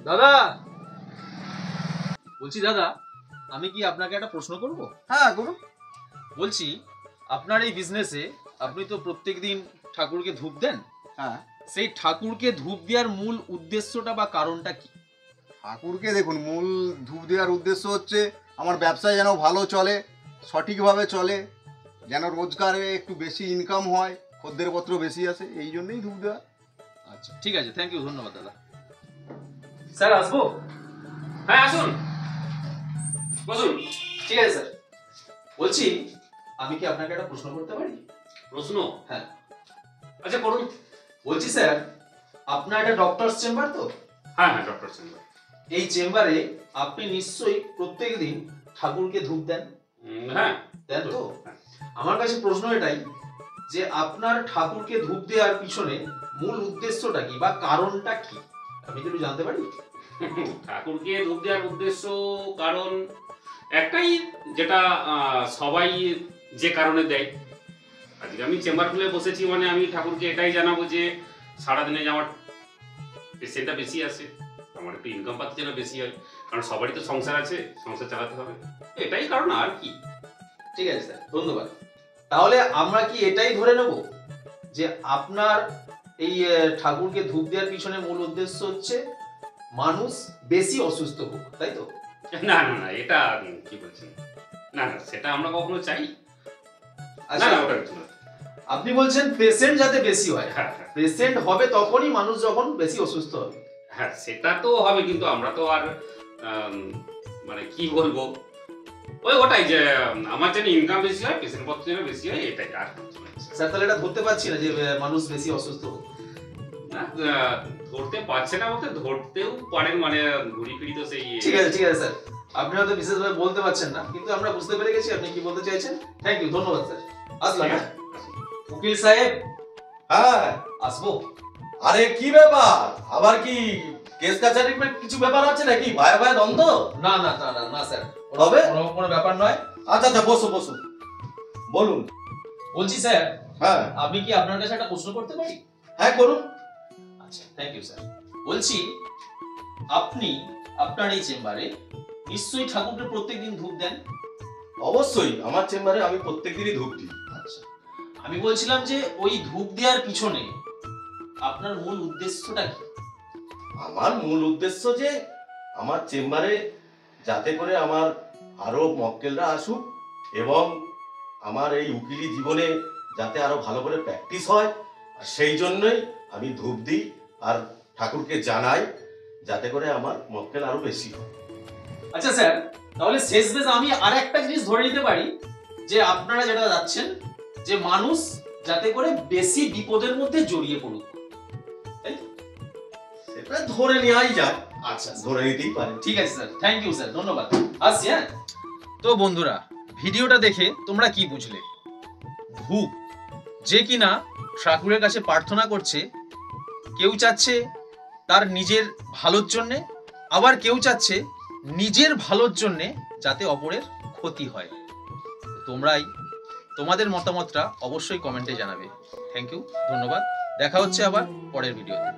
দাদা, বলছি দাদা, আমি কি আপনাকে একটা প্রশ্ন করব? হ্যাঁ করুন। বলছি আপনার এই বিজনেসে আপনি তো প্রত্যেকদিন ঠাকুরকে ধূপ দেন। হ্যাঁ, সেই ঠাকুরকে ধূপ দেওয়ার মূল উদ্দেশ্যটা বা কারণটা কি? ঠাকুরকে দেখুন, মূল ধূপ দেওয়ার উদ্দেশ্য হচ্ছে আমার ব্যবসা যেন ভালো চলে, সঠিকভাবে চলে, যেন রোজগারে একটু বেশি ইনকাম হয়, খদ্দেরপত্র বেশি আসে, এই জন্যই ধূপ দেওয়া। আচ্ছা, ঠিক আছে, থ্যাংক ইউ, ধন্যবাদ দাদা। স্যার আসবো? হ্যাঁ আসুন, বসুন। ঠিক আছে স্যার। বলছি আমি কি আপনাকে একটা প্রশ্ন করতে পারি? প্রশ্ন? হ্যাঁ। আচ্ছা করুন। বলছি স্যার, আপনার একটা ডক্টরস চেম্বার তো? হ্যাঁ হ্যাঁ, ডক্টর চেম্বার। এই চেম্বারে আপনি নিশ্চয়ই প্রত্যেকদিন ঠাকুরকে ধূপ দেন? হ্যাঁ দেন তো? হ্যাঁ। আমার কাছে প্রশ্ন এটাই যে আপনার ঠাকুরকে ধূপ দেওয়ার পিছনে মূল উদ্দেশ্যটা কি বা কারণটা কি, আমি কি একটু জানতে পারি? ঠাকুরকে ধূপ দেওয়ার উদ্দেশ্য কারণ একটাই, যেটা সবাই যে কারণে দেয়। আজকে আমি চেম্বার খুলে বসেছি মানে আমি ঠাকুরকে এটাই জানাবো যে সারাদিনে যে আমার পেশেন্টটা বেশি আসে, আমার একটু ইনকাম পাতি যেন বেশি হয়, কারণ সবারই তো সংসার আছে, সংসার চালাতে হবে, এটাই কারণ আর কি। ঠিক আছে স্যার, ধন্যবাদ। তাহলে আমরা কি এটাই ধরে নেব যে আপনার এই ঠাকুরকে ধূপ দেওয়ার পিছনে মূল উদ্দেশ্য হচ্ছে মানুষ বেশি অসুস্থ হোক, তাই তো? না না না, এটা কি বলছেন? না না, সেটা আমরা কখনো চাই না। আচ্ছা, না ওটা কিছু না। আপনি বলছেন পেশেন্ট যাতে বেশি হয়। হ্যাঁ হ্যাঁ পেশেন্ট হবে তখনই মানুষ যখন বেশি অসুস্থ হবে। হ্যাঁ, সেটা তো হবে, কিন্তু আমরা তো আর মানে কি বলবো, ওটাই যে আমার যেন ইনকাম বেশি হয়, পেশেন্ট পত্র যেন বেশি হয়, এটাই আর কিছু না। স্যার তাহলে এটা ধরতে পারছি না যে মানুষ বেশি অসুস্থ হোক। না, ধরতে পারছে না বলতে ধরতেও পারেন, মানে ঘুরি ফিরি তো সেই। ঠিক আছে স্যার, আপনি হয়তো বিশেষভাবে বলতে পারছেন না, কিন্তু আমরা বুঝতে পেরে গেছি আপনি কি বলতে চাইছেন। থ্যাংক ইউ, ধন্যবাদ স্যার। আসলাম। হ্যাঁ? উকিল সাহেব, হ্যাঁ, আসবো? আরে কি ব্যাপার, আবার কি কেস কাছারির কিছু ব্যাপার আছে নাকি? ভাই ভাই দ্বন্দ্ব? না না না না না স্যার, তবে কোনো ব্যাপার নয়। আচ্ছা আচ্ছা, বসো বসো, বলুন। বলছি স্যার, হ্যাঁ আমি কি আপনার কাছে একটা প্রশ্ন করতে পারি? হ্যাঁ করুন। আচ্ছা, থ্যাংক ইউ স্যার। বলছি আপনি আপনার এই চেম্বারে নিশ্চয়ই ঠাকুরকে প্রত্যেকদিন ধূপ দেন? অবশ্যই, আমার চেম্বারে আমি প্রত্যেকদিনই ধূপ দিই। আচ্ছা, আমি বলছিলাম যে ওই ধূপ দেওয়ার পিছনে আপনার মূল উদ্দেশ্যটা কি? আমার মূল উদ্দেশ্য যে আমার চেম্বারে যাতে করে আমার আরো মক্কেলরা আসুক এবং আমার এই উকিলি জীবনে যাতে আরো ভালো করে প্র্যাকটিস হয়, আর সেই জন্যই আমি ধূপ দিই আর ঠাকুরকে জানাই যাতে করে আমার মক্কেল আরো বেশি হয়। আচ্ছা স্যার, তাহলে শেষমেশ আমি আরেকটা জিনিস ধরে নিতে পারি যে আপনারা যেটা যাচ্ছেন যে মানুষ যাতে করে বেশি বিপদের মধ্যে জড়িয়ে পড়ুক, তাই তো? সেটা ধরে নেওয়াই যায়। আচ্ছা, ধরে নিতেই পারে। ঠিক আছে স্যার, থ্যাংক ইউ স্যার, ধন্যবাদ, আসছি। হ্যাঁ, তো বন্ধুরা, ভিডিওটা দেখে তোমরা কি বুঝলে? ধূপ যে কিনা ঠাকুরের কাছে প্রার্থনা করছে, কেউ চাচ্ছে তার নিজের ভালোর জন্যে, আবার কেউ চাচ্ছে নিজের ভালোর জন্যে যাতে অপরের ক্ষতি হয়। তোমরাই তোমাদের মতামতটা অবশ্যই কমেন্টে জানাবে। থ্যাংক ইউ, ধন্যবাদ, দেখা হচ্ছে আবার পরের ভিডিওতে।